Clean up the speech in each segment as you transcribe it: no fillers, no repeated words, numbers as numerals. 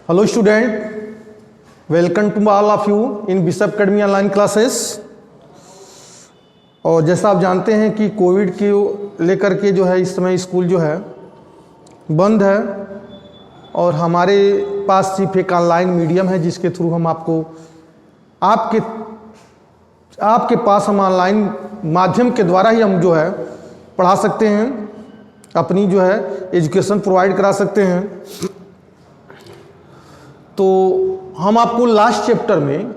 Hello student, welcome to all of you in Bishop Academy online classes. और जैसा आप जानते हैं कि कोविड के लेकर के जो है इस समय स्कूल जो है बंद है और हमारे पास सिर्फ एक ऑनलाइन मीडियम है जिसके थ्रू हम आपको आपके पास हम ऑनलाइन माध्यम के द्वारा ही हम जो है पढ़ा सकते हैं, अपनी जो है एजुकेशन प्रोवाइड करा सकते हैं। तो हम आपको लास्ट चैप्टर में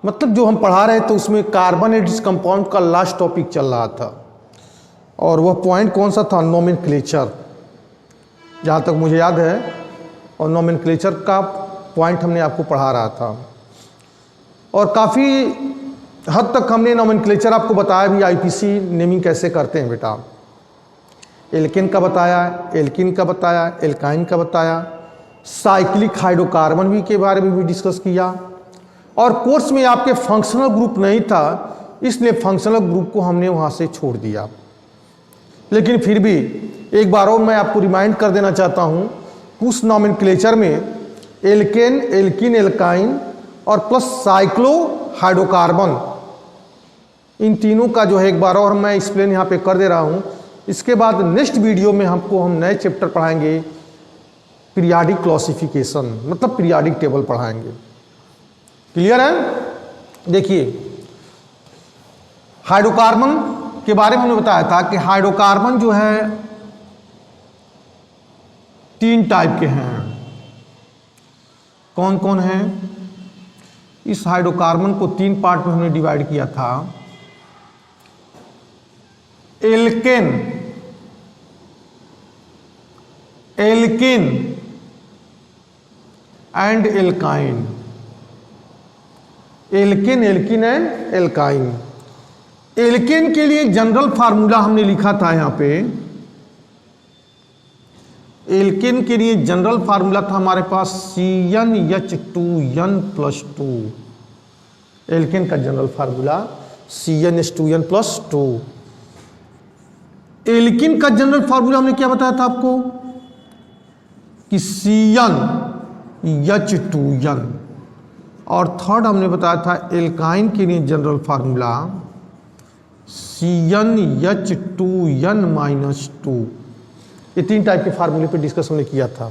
मतलब जो हम पढ़ा रहे थे उसमें कार्बन एंड इट्स कंपाउंड का लास्ट टॉपिक चल रहा था और वह पॉइंट कौन सा था? नोमेनक्लेचर, जहाँ तक मुझे याद है। और नोमेनक्लेचर का पॉइंट हमने आपको पढ़ा रहा था और काफ़ी हद तक हमने नोमेनक्लेचर आपको बताया भी। आईपीसी नेमिंग कैसे करते हैं बेटा, एल्केन का बताया, एल्किन का बताया, एल्काइन का बताया, साइक्लिक हाइड्रोकार्बन भी के बारे में भी डिस्कस किया। और कोर्स में आपके फंक्शनल ग्रुप नहीं था, इसलिए फंक्शनल ग्रुप को हमने वहाँ से छोड़ दिया। लेकिन फिर भी एक बार और मैं आपको रिमाइंड कर देना चाहता हूँ, उस नोमेनक्लेचर में एल्केन, एल्किन, एल्काइन और प्लस साइक्लो हाइड्रोकार्बन, इन तीनों का जो है एक बार और मैं एक्सप्लेन यहाँ पे कर दे रहा हूँ। इसके बाद नेक्स्ट वीडियो में हम नए चैप्टर पढ़ाएंगे, पीरियाडिक क्लासिफिकेशन, मतलब पीरियाडिक टेबल पढ़ाएंगे। क्लियर है? देखिए, हाइड्रोकार्बन के बारे में हमने बताया था कि हाइड्रोकार्बन जो है 3 टाइप के हैं। कौन कौन है? इस हाइड्रोकार्बन को 3 पार्ट में हमने डिवाइड किया था। Alkane, alkene and alkyne. Alkane, alkene and alkyne. Alkane के लिए जनरल फार्मूला हमने लिखा था यहाँ पे। एल्केन के लिए जनरल फार्मूला था हमारे पास CnH2n+2। एल्केन का जनरल फार्मूला CnH2n+2। एल्किन का जनरल फार्मूला हमने क्या बताया था आपको कि CnH2n। और थर्ड हमने बताया था एल्काइन के लिए जनरल फार्मूला CnH2n-2। ये 3 टाइप के फार्मूले पे डिस्कस हमने किया था।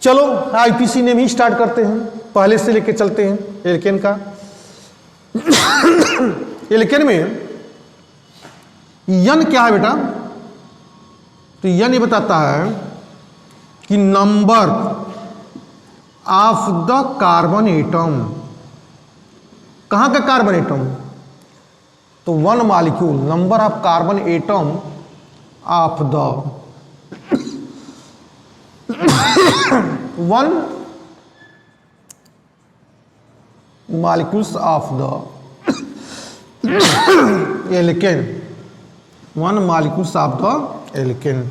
चलो आईपीसी ने भी स्टार्ट करते हैं, पहले से लेके चलते हैं एल्केन का। एल्केन में यन क्या है बेटा? तो यन ये बताता है कि number of the carbon atom. कहां का कार्बन एटम? तो 1 molecule, number of carbon atom of the 1 molecules of the alkane. 1 molecules of the alkane.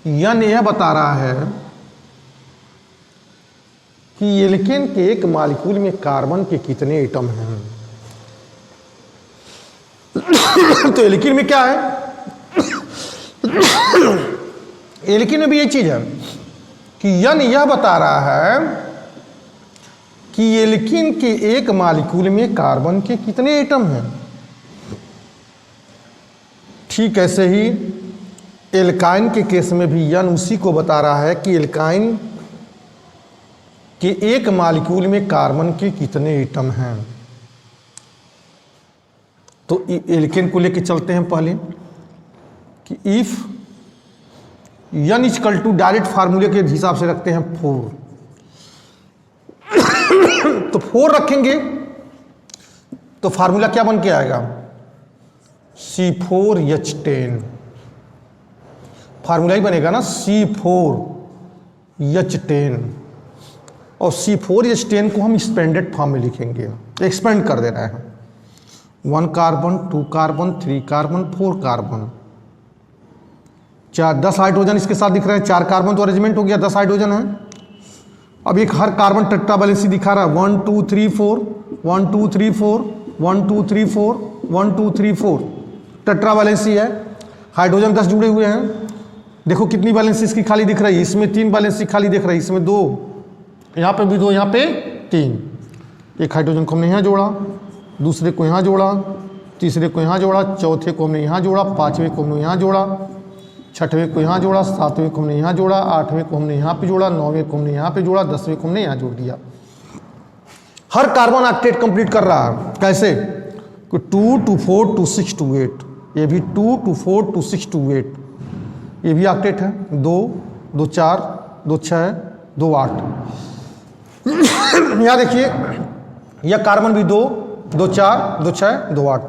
यन यह बता रहा है कि एल्केन के एक मॉलिक्यूल में कार्बन के कितने एटम हैं। तो एल्किन में क्या है? एल्किन में भी एक चीज है कि यन यह बता रहा है कि एल्किन के एक मॉलिक्यूल में कार्बन के कितने एटम हैं। ठीक ऐसे ही एल्काइन के केस में भी यन उसी को बता रहा है कि एल्काइन कि एक मॉलिक्यूल में कार्बन के कितने एटम हैं। तो एल्केन को लेके चलते हैं पहले कि if n equal to direct फार्मूले के हिसाब से रखते हैं 4। तो 4 रखेंगे तो फार्मूला क्या बन के आएगा? C4H10 फार्मूला ही बनेगा ना, C4H10। और C4H10 को हम एक्सपेंडेड फॉर्म में लिखेंगे, एक्सपेंड कर दे रहे हैं। 1 carbon, 2 carbon, 3 carbon, 4 carbon, 10 hydrogen इसके साथ दिख रहे हैं। 4 कार्बन तो अरेंजमेंट हो गया, 10 हाइड्रोजन है। अब एक हर कार्बन टेट्रावैलेंसी दिखा रहा है 1 2 3 4 1 2 3 4 1 2 3 4 1 2 3 4 टेट्रावैलेंसी है। हाइड्रोजन 10 जुड़े हुए हैं। देखो कितनी वैलेंसी इसकी खाली दिख रही है, इसमें 3 वैलेंसी खाली दिख रही है, इसमें 2, यहाँ पे भी 2, यहाँ पे 3। एक हाइड्रोजन को हमने यहाँ जोड़ा, दूसरे को यहाँ जोड़ा, तीसरे को यहाँ जोड़ा, चौथे को हमने यहाँ जोड़ा, 5वें को हमने यहाँ जोड़ा, 6वें को यहाँ जोड़ा, 7वें को हमने यहाँ जोड़ा, 8वें को हमने यहाँ पे जोड़ा, 9वें को हमने यहाँ पे जोड़ा, 10वें को हमने यहाँ जोड़ दिया। हर कार्बन ऑक्टेट कंप्लीट कर रहा है। कैसे? 2 2 4 2 6 2 8, ये भी 2 2 4 2 6 2 8, ये भी ऑक्टेट है। 2 2 4 2 6 2 8। यहाँ देखिए यह कार्बन भी 2 2 4 2 6 2 8।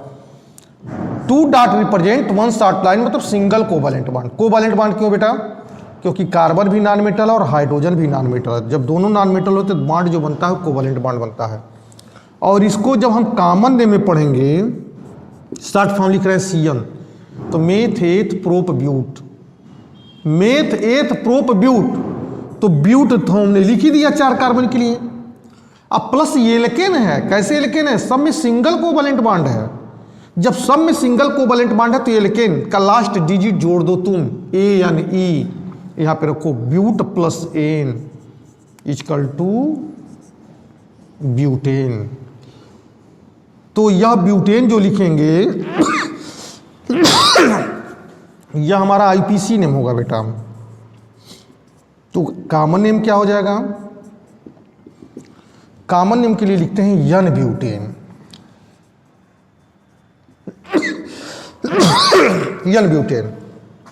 2 डॉट रिप्रेजेंट 1 शॉर्ट लाइन, मतलब single covalent bond. Covalent bond क्यों बेटा? क्योंकि कार्बन भी नॉन मेटल है और हाइड्रोजन भी नॉन मेटल है। जब दोनों नॉन मेटल होते तो बॉन्ड जो बनता है कोवैलेंट बॉन्ड बनता है। और इसको जब हम कॉमन नेम में पढ़ेंगे, शॉर्ट फॉर्म लिख रहे हैं CN, तो meth eth prop but, meth eth prop but. तो ब्यूट तो हमने लिख ही दिया 4 कार्बन के लिए। अब प्लस एल्केन है। कैसे एल्केन है? सब में सिंगल कोवैलेंट बॉन्ड है। जब सब में सिंगल कोवैलेंट बॉन्ड है तो एल्केन का लास्ट डिजिट जोड़ दो तुम, ANE, यहां पे रखो but plus n equal to butane. तो यह ब्यूटेन जो लिखेंगे यह हमारा IPC नेम होगा बेटा। तो कॉमन नेम क्या हो जाएगा? कॉमन नेम के लिए लिखते हैं यन ब्यूटेन। यन ब्यूटेन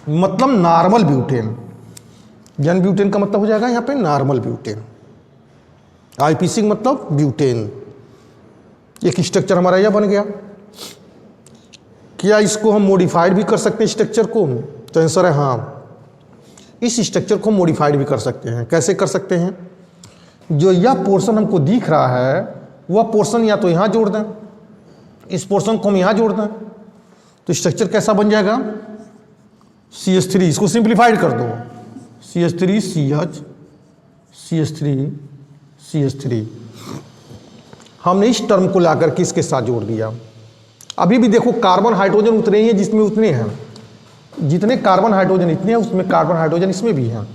मतलब नॉर्मल ब्यूटेन। यन ब्यूटेन का मतलब हो जाएगा यहाँ पे नॉर्मल ब्यूटेन। IPC मतलब ब्यूटेन। एक स्ट्रक्चर हमारा यह बन गया। क्या इसको हम मॉडिफाइड भी कर सकते हैं स्ट्रक्चर को? तो आंसर है हाँ, इस स्ट्रक्चर को मॉडिफाइड भी कर सकते हैं। कैसे कर सकते हैं? जो यह पोर्शन हमको दिख रहा है वह पोर्शन या तो यहाँ जोड़ दें, इस पोर्शन को हम यहाँ जोड़ दें, तो स्ट्रक्चर कैसा बन जाएगा? CH3। इसको सिंप्लीफाइड कर दो, CH3 CH CH3 CH3। हमने इस टर्म को लाकर के इसके साथ जोड़ दिया। अभी भी देखो कार्बन हाइड्रोजन उतने ही हैं जिसमें उतने हैं, जितने कार्बन हाइड्रोजन इतने हैं उसमें कार्बन हाइड्रोजन इसमें भी हैं।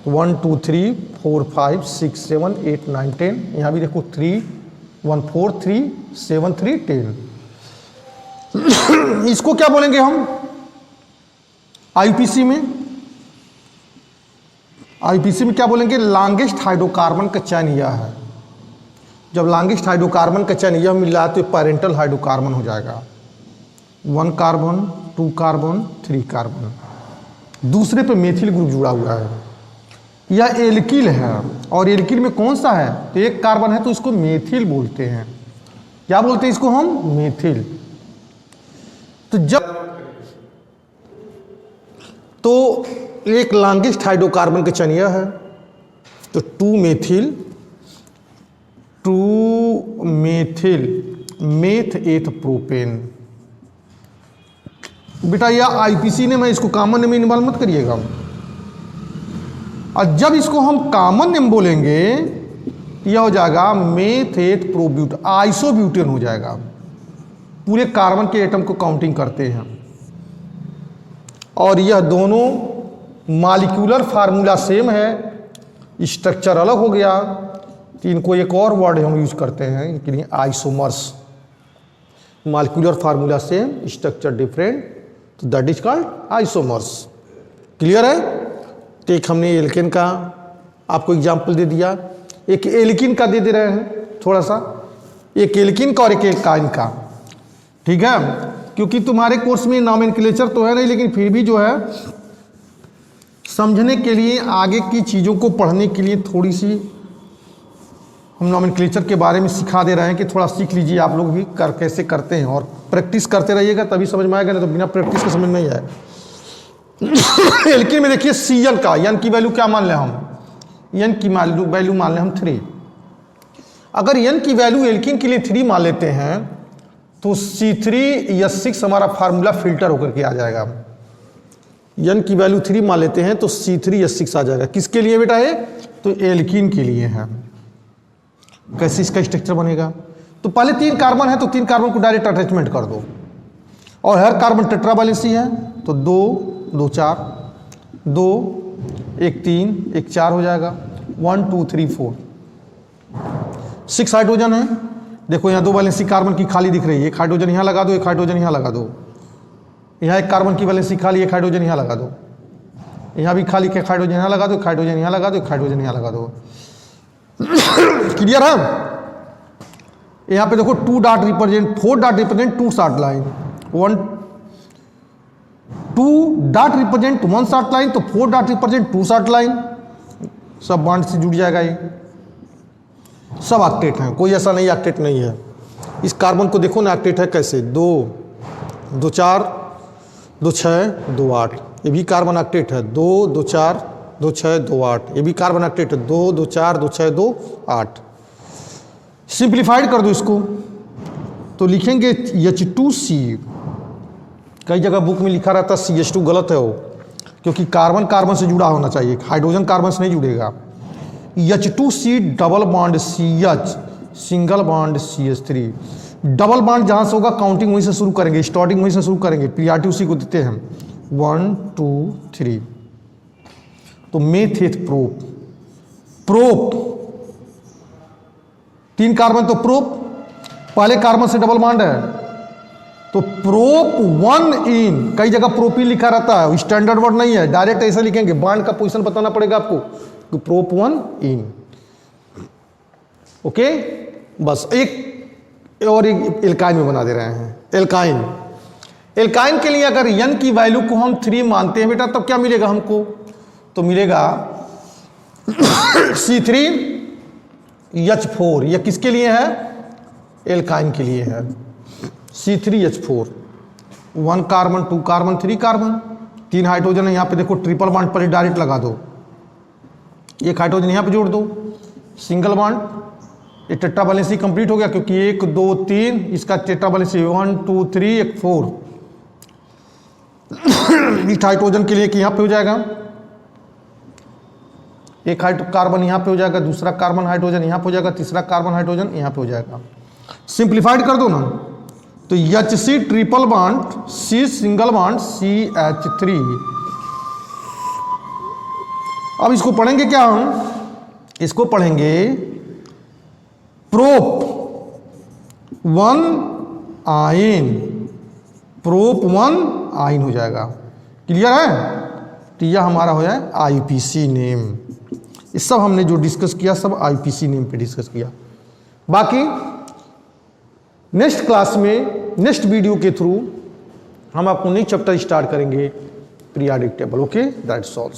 1 2 3 4 5 6 7 8 9 10, यहाँ भी देखो 3 1 4 3 7 3 10। इसको क्या बोलेंगे हम IPC में? IPC में क्या बोलेंगे? लॉन्गेस्ट हाइड्रोकार्बन का चयन यह है। जब लॉन्गेस्ट हाइड्रोकार्बन का चयन यह मिल रहा है तो पैरेंटल हाइड्रोकार्बन हो जाएगा। 1 कार्बन 2 कार्बन 3 कार्बन। दूसरे पे मेथिल ग्रुप जुड़ा हुआ है। यह एल्किल है और एल्किल में कौन सा है? तो 1 कार्बन है तो इसको मेथिल बोलते हैं। क्या बोलते हैं इसको हम? मेथिल। तो जब तो एक लॉन्गेस्ट हाइड्रोकार्बन का चयन यह है, तो 2 मेथिल मेथ एथ प्रोपेन। बेटा यह IPC नेम है, इसको कॉमन नेम इन्वॉल्व मत करिएगा। और जब इसको हम कॉमन नेम बोलेंगे यह हो जाएगा मेथ एथ प्रोब्यूट, आइसोब्यूटेन हो जाएगा। पूरे कार्बन के एटम को काउंटिंग करते हैं। और यह दोनों मॉलिक्यूलर फार्मूला सेम है, स्ट्रक्चर अलग हो गया। तो इनको एक और वर्ड हम यूज करते हैं इनके लिए, isomers. Molecular formula same, structure different, तो that is called isomers. Clear है? तो एक हमने एल्केन का आपको एग्जाम्पल दे दिया, एक एल्किन का दे दे रहे हैं थोड़ा सा, एक एल्किन का और एक एल्काइन का। ठीक है? क्योंकि तुम्हारे कोर्स में नॉमेनक्लेचर तो है नहीं, लेकिन फिर भी जो है समझने के लिए, आगे की चीज़ों को पढ़ने के लिए थोड़ी सी हम नॉमेनक्लेचर के बारे में सिखा दे रहे हैं कि थोड़ा सीख लीजिए आप लोग भी कैसे करते हैं, और प्रैक्टिस करते रहिएगा तभी समझ में आएगा, नहीं तो बिना प्रैक्टिस के समझ नहीं आएगा। एल्किन में देखिए CN का, यन की वैल्यू क्या मान लें हम? यन की वैल्यू मान लें हम 3। अगर यन की वैल्यू एल्किन के लिए 3 मान लेते हैं तो C3H6 हमारा फार्मूला फिल्टर होकर के आ जाएगा। यन की वैल्यू 3 मान लेते हैं तो C3H6 आ जाएगा। किसके लिए बेटा है? तो एल्किन के लिए है। कैसे इसका स्ट्रक्चर बनेगा? तो पहले 3 कार्बन है तो 3 कार्बन को डायरेक्ट अटैचमेंट कर दो, और हर कार्बन टेट्रा वैलेंसी है तो 2 2 4, 2, एक 3, एक 4 हो जाएगा। 1 2 3 4 6 हाइड्रोजन है। देखो यहाँ 2 वैलेंसी कार्बन की खाली दिख रही है, एक हाइड्रोजन यहाँ लगा दो, एक हाइड्रोजन यहाँ लगा दो। यहाँ एक कार्बन की वैलेंसी खाली, एक हाइड्रोजन यहाँ लगा दो। यहाँ भी खाली, एक हाइड्रोजन यहाँ लगा दो, एक हाइड्रोजन यहाँ लगा दो, एक हाइड्रोजन यहाँ लगा दो। क्लियर है? यहाँ पे देखो 2 dot represent 4 dot represent 2 short line, 2 dot represent 1 short line, तो 4 डॉट रिप्रेजेंट 2 शॉर्ट लाइन। सब बॉन्ड से जुड़ जाएगा, ये सब ऑक्टेट हैं, कोई ऐसा नहीं ऑक्टेट नहीं है। इस कार्बन को देखो ना ऑक्टेट है कैसे, 2 2 4 2 6 2 8, ये भी कार्बन ऑक्टेट है। 2 2 4 2 6 2 8, ये भी कार्बन ऑक्टेट है। 2 2 4 2 6 2 8। सिंप्लीफाइड कर दो इसको तो लिखेंगे H2C। कई जगह बुक में लिखा रहता है CH2, गलत है वो, क्योंकि कार्बन कार्बन से जुड़ा होना चाहिए, हाइड्रोजन कार्बन से नहीं जुड़ेगा। H2C double bond CH, single bond CH3। Double bond जहाँ से होगा काउंटिंग वहीं से शुरू करेंगे, स्टार्टिंग वहीं से शुरू करेंगे। पीआरटी उसी को देते हैं 1 2 3। तो मेथेथ प्रोप, प्रोप 3 कार्बन तो प्रोप, पहले कार्बन से डबल बॉन्ड है तो प्रोप 1 इन। कई जगह प्रोपीन लिखा रहता है, स्टैंडर्ड वर्ड नहीं है, डायरेक्ट ऐसा लिखेंगे, बॉन्ड का पोजीशन बताना पड़ेगा आपको, तो प्रोप 1 इन। ओके, बस एक और एक एल्काइन में बना दे रहे हैं। एल्काइन, एल्काइन के लिए अगर n की वैल्यू को हम 3 मानते हैं बेटा, तब क्या मिलेगा हमको? तो मिलेगा C3H4। यह किसके लिए है? एल्काइन के लिए है। C3H4, 1 carbon 2 carbon 3 carbon, 3 hydrogen है। यहाँ पे देखो ट्रिपल बॉन्ड पर डायरेक्ट लगा दो, एक हाइड्रोजन यहाँ पे जोड़ दो, सिंगल बॉन्ड, ये टेट्रा वैलेंसी कंप्लीट हो गया, क्योंकि 1 2 3 इसका टेट्रा वैलेंसी 1 2 3 एक 4। इस हाइड्रोजन के लिए कि यहाँ पे हो जाएगा, एक कार्बन यहाँ पे हो जाएगा, दूसरा कार्बन हाइड्रोजन यहाँ पे हो जाएगा, तीसरा कार्बन हाइड्रोजन यहाँ पे हो जाएगा। सिंप्लीफाइड कर दो ना, तो HC triple bond C single bond CH3। अब इसको पढ़ेंगे क्या हम? इसको पढ़ेंगे प्रोप 1 आयन, प्रोप 1 आयन हो जाएगा। क्लियर है? तो यह हमारा हो जाए IPC नेम। ये सब हमने जो डिस्कस किया सब IPC नेम पे डिस्कस किया। बाकी नेक्स्ट क्लास में, नेक्स्ट वीडियो के थ्रू हम आपको नई चैप्टर स्टार्ट करेंगे, periodic table. Okay, that's all.